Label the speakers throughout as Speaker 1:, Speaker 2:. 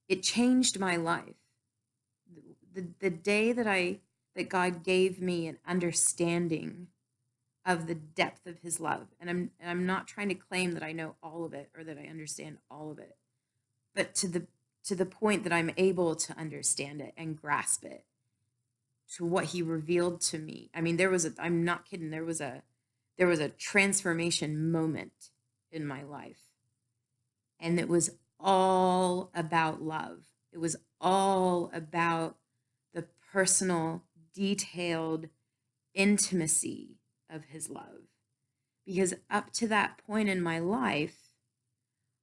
Speaker 1: it changed my life. The day that God gave me an understanding of the depth of his love. And I'm not trying to claim that I know all of it or that I understand all of it, but to the point that I'm able to understand it and grasp it, to what he revealed to me. I mean, I'm not kidding, there was a transformation moment in my life, and it was all about love. It was all about the personal, detailed intimacy of his love. Because up to that point in my life,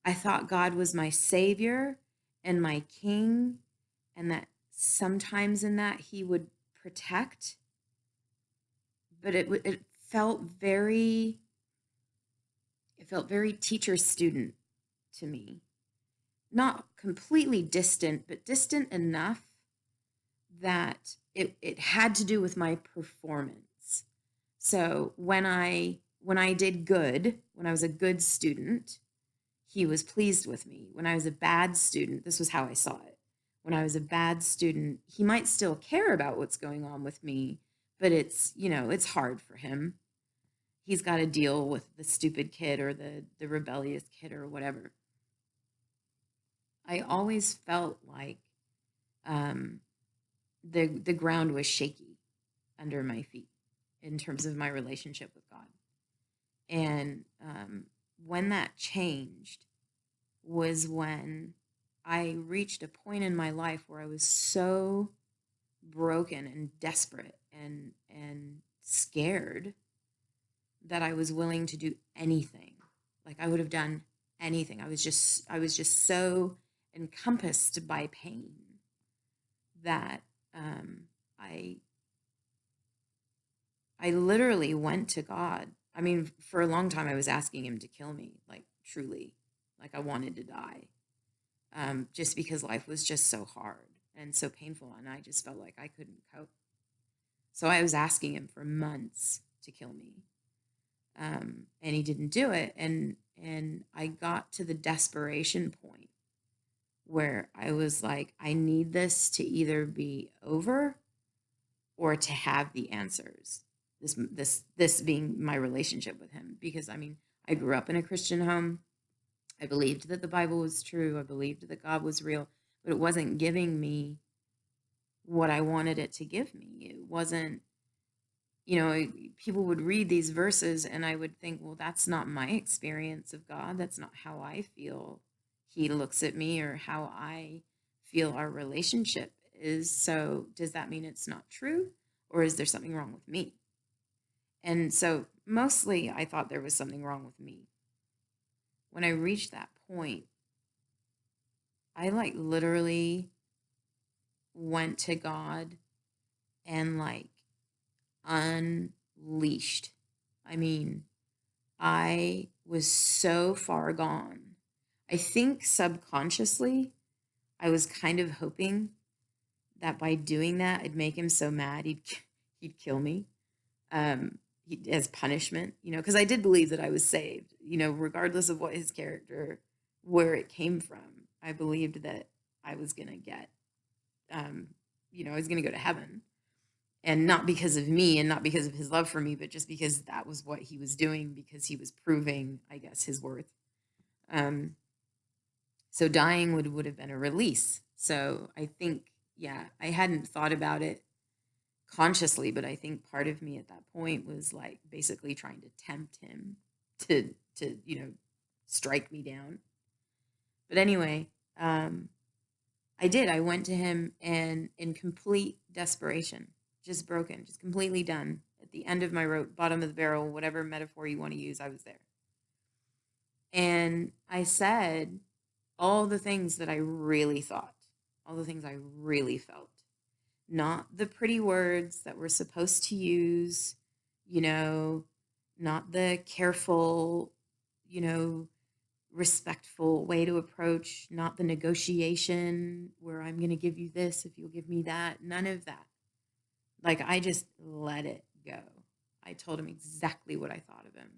Speaker 1: I thought God was my savior and my king, and that sometimes in that he would protect, but it felt very teacher student to me. Not completely distant, but distant enough that it had to do with my performance. So when I did good, when I was a good student, he was pleased with me. When I was a bad student, this was how I saw it. When I was a bad student, he might still care about what's going on with me, but it's hard for him. He's got to deal with the stupid kid or the rebellious kid or whatever. I always felt like um, the ground was shaky under my feet in terms of my relationship with God. And when that changed was when I reached a point in my life where I was so broken and desperate and scared that I was willing to do anything. Like I would have done anything. I was just so encompassed by pain that I literally went to God. I mean, for a long time I was asking him to kill me, like truly, like I wanted to die, just because life was just so hard and so painful, and I just felt like I couldn't cope. So I was asking him for months to kill me, and he didn't do it. And I got to the desperation point where I was like, I need this to either be over or to have the answers. This being my relationship with him, because I mean, I grew up in a Christian home. I believed that the Bible was true. I believed that God was real, but it wasn't giving me what I wanted it to give me. It wasn't, people would read these verses and I would think, well, that's not my experience of God. That's not how I feel he looks at me or how I feel our relationship is. So does that mean it's not true? Or is there something wrong with me? And so mostly I thought there was something wrong with me. When I reached that point, I like literally went to God and like unleashed. I mean, I was so far gone. I think subconsciously, I was kind of hoping that by doing that, I'd make him so mad he'd kill me, as punishment. Because I did believe that I was saved. Regardless of what his character, where it came from, I believed that I was gonna get, um, I was gonna go to heaven, and not because of me and not because of his love for me, but just because that was what he was doing, because he was proving, I guess, his worth. Um, so dying would have been a release. So I think, yeah, I hadn't thought about it consciously, but I think part of me at that point was like basically trying to tempt him to strike me down. But anyway, I did. I went to him, and in complete desperation, just broken, just completely done. At the end of my rope, bottom of the barrel, whatever metaphor you want to use, I was there. And I said all the things that I really thought, all the things I really felt, not the pretty words that we're supposed to use, you know, not the careful, you know, respectful way to approach, not the negotiation where I'm going to give you this if you'll give me that. None of that. Like, I just let it go. I told him exactly what I thought of him,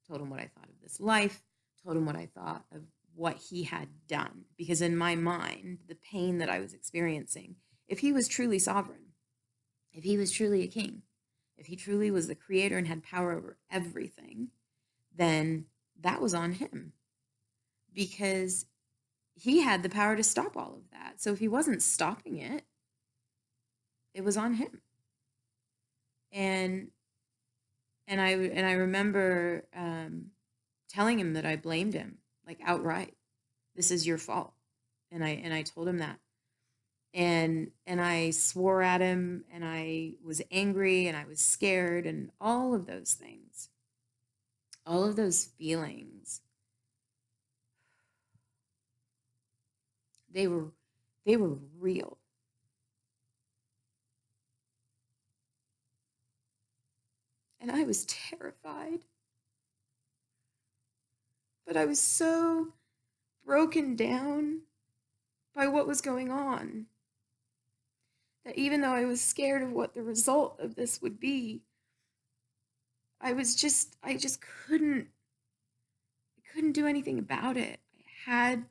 Speaker 1: told him what I thought of this life, told him what I thought of what he had done. Because in my mind, the pain that I was experiencing, if he was truly sovereign, if he was truly a king, if he truly was the creator and had power over everything, then that was on him, because he had the power to stop all of that. So if he wasn't stopping it, it was on him. And I remember telling him that I blamed him, like, outright. This is your fault. And I told him that. And I swore at him, and I was angry, and I was scared, and all of those things. All of those feelings, they were real. And I was terrified. But I was so broken down by what was going on that even though I was scared of what the result of this would be, I just couldn't do anything about it. I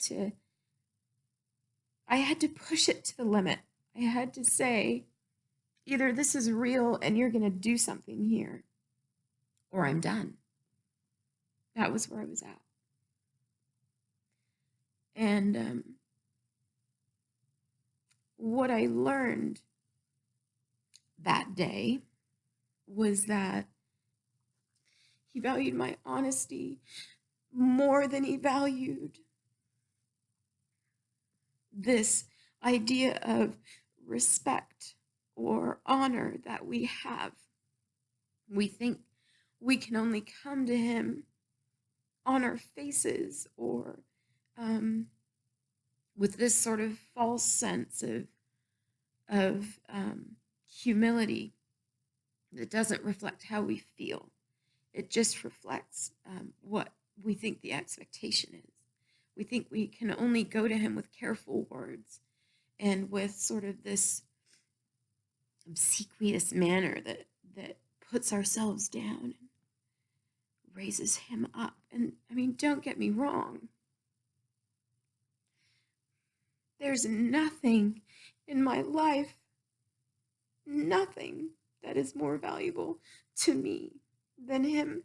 Speaker 1: had to push it to the limit. I had to say, either this is real and you're going to do something here, or I'm done. That was where I was at. And what I learned that day was that he valued my honesty more than he valued this idea of respect or honor that we have. We think we can only come to him on our faces, or with this sort of false sense of humility that doesn't reflect how we feel. It just reflects what we think the expectation is. We think we can only go to him with careful words and with sort of this obsequious manner that puts ourselves down and raises him up. And I mean, don't get me wrong. There's nothing in my life, nothing that is more valuable to me than him.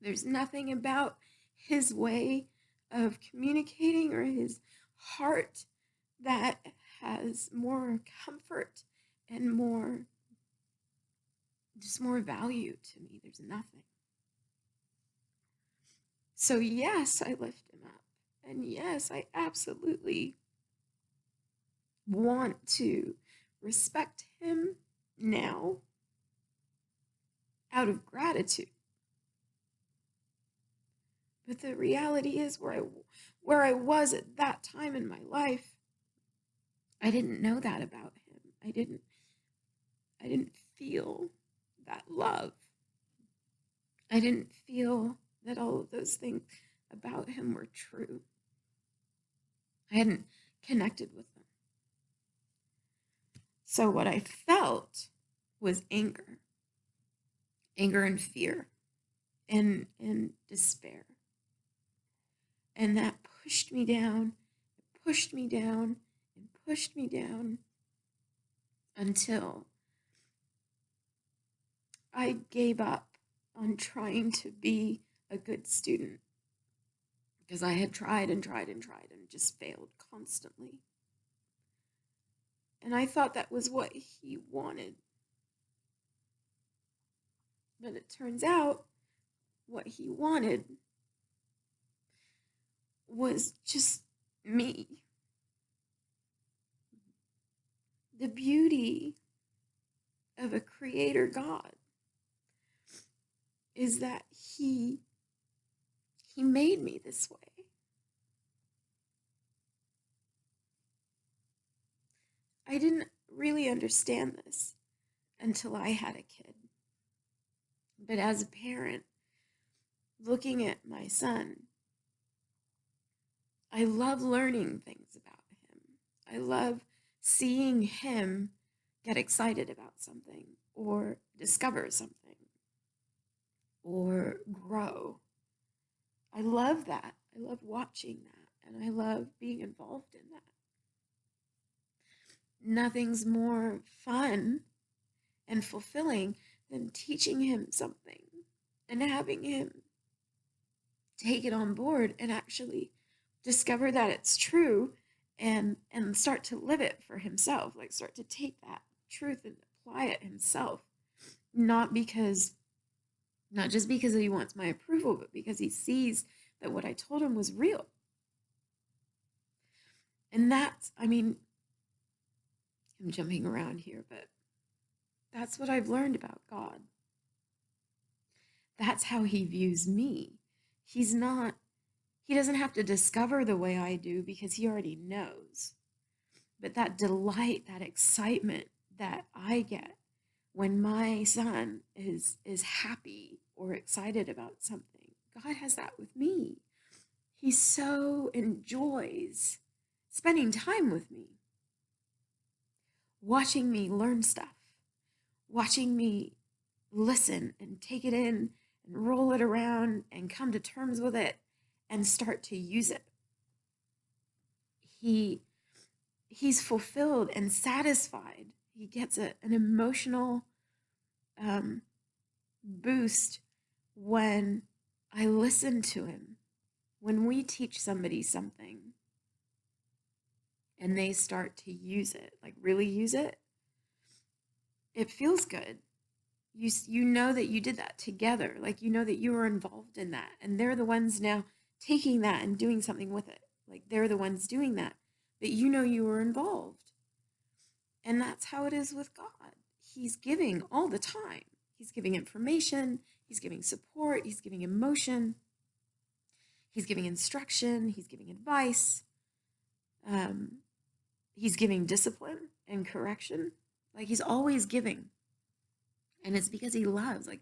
Speaker 1: There's nothing about his way of communicating or his heart that has more comfort and more value to me. There's nothing. So yes, I lift him up. And yes, I absolutely want to respect him now out of gratitude. But the reality is, where I was at that time in my life, I didn't know that about him. I didn't feel that love. I didn't feel that all of those things about him were true. I hadn't connected with them. So what I felt was anger and fear and despair. And that pushed me down, pushed me down, and pushed me down until I gave up on trying to be a good student, because I had tried and tried and tried and just failed constantly. And I thought that was what he wanted. But it turns out what he wanted was just me. The beauty of a creator God is that he made me this way. I didn't really understand this until I had a kid. But as a parent, looking at my son, I love learning things about him. I love seeing him get excited about something, or discover something, or grow. I love that. I I love watching that, and I love being involved in that. Nothing's more fun and fulfilling than teaching him something and having him take it on board and actually discover that it's true and start to live it for himself, like start to take that truth and apply it himself, not just because he wants my approval, but because he sees that what I told him was real. And that's, I mean, I'm jumping around here, but that's what I've learned about God. That's how he views me. He doesn't have to discover the way I do because he already knows. But that delight, that excitement that I get when my son is happy or excited about something, God has that with me. He so enjoys spending time with me, watching me learn stuff, watching me listen and take it in and roll it around and come to terms with it and start to use it. He's fulfilled and satisfied. He gets an emotional boost when I listen to him. When we teach somebody something and they start to use it, like really use it, it feels good. You know that you did that together, like you know that you were involved in that, and they're the ones now taking that and doing something with it. Like they're the ones doing that, but you know you were involved. And that's how it is with God. He's giving all the time. He's giving information, he's giving support, he's giving emotion, he's giving instruction, he's giving advice, he's giving discipline and correction. Like he's always giving. And it's because he loves. Like,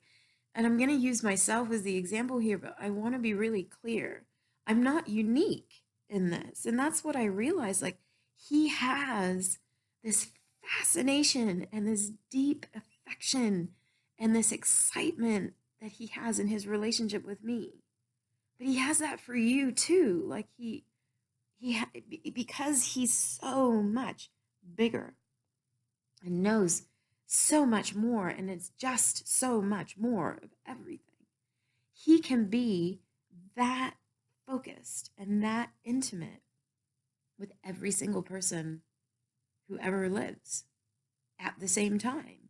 Speaker 1: and I'm going to use myself as the example here, but I want to be really clear. I'm not unique in this. And that's what I realized. Like, he has this fascination and this deep affection and this excitement that he has in his relationship with me. But he has that for you too. Like because he's so much bigger and knows so much more, and it's just so much more of everything. He can be that focused and that intimate with every single person who ever lives at the same time.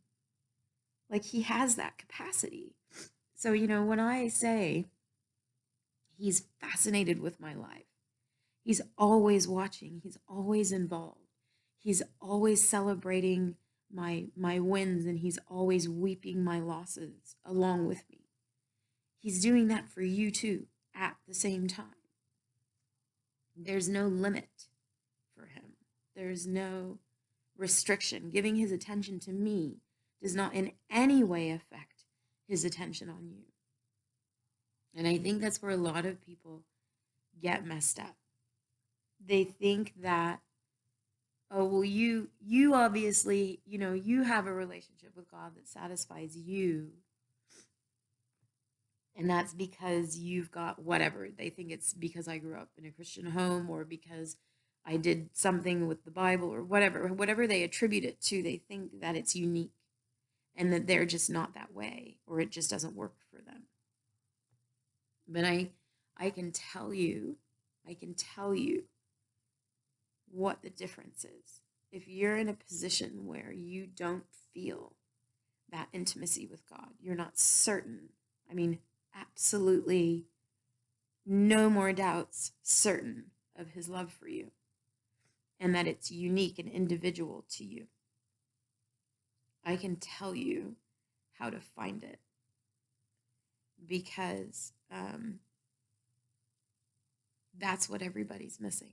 Speaker 1: Like he has that capacity. So, when I say he's fascinated with my life, he's always watching, he's always involved, he's always celebrating my wins, and he's always weeping my losses along with me. He's doing that for you too at the same time. There's no limit for him. There's no restriction. Giving his attention to me does not in any way affect his attention on you. And I think that's where a lot of people get messed up. They think that, oh, well, you obviously, you have a relationship with God that satisfies you. And that's because you've got whatever. They think it's because I grew up in a Christian home, or because I did something with the Bible, or whatever they attribute it to. They think that it's unique and that they're just not that way, or it just doesn't work for them. But I can tell you what the difference is. If you're in a position where you don't feel that intimacy with God, you're not certain, absolutely no more doubts, certain of his love for you, and that it's unique and individual to you, I can tell you how to find it, because that's what everybody's missing.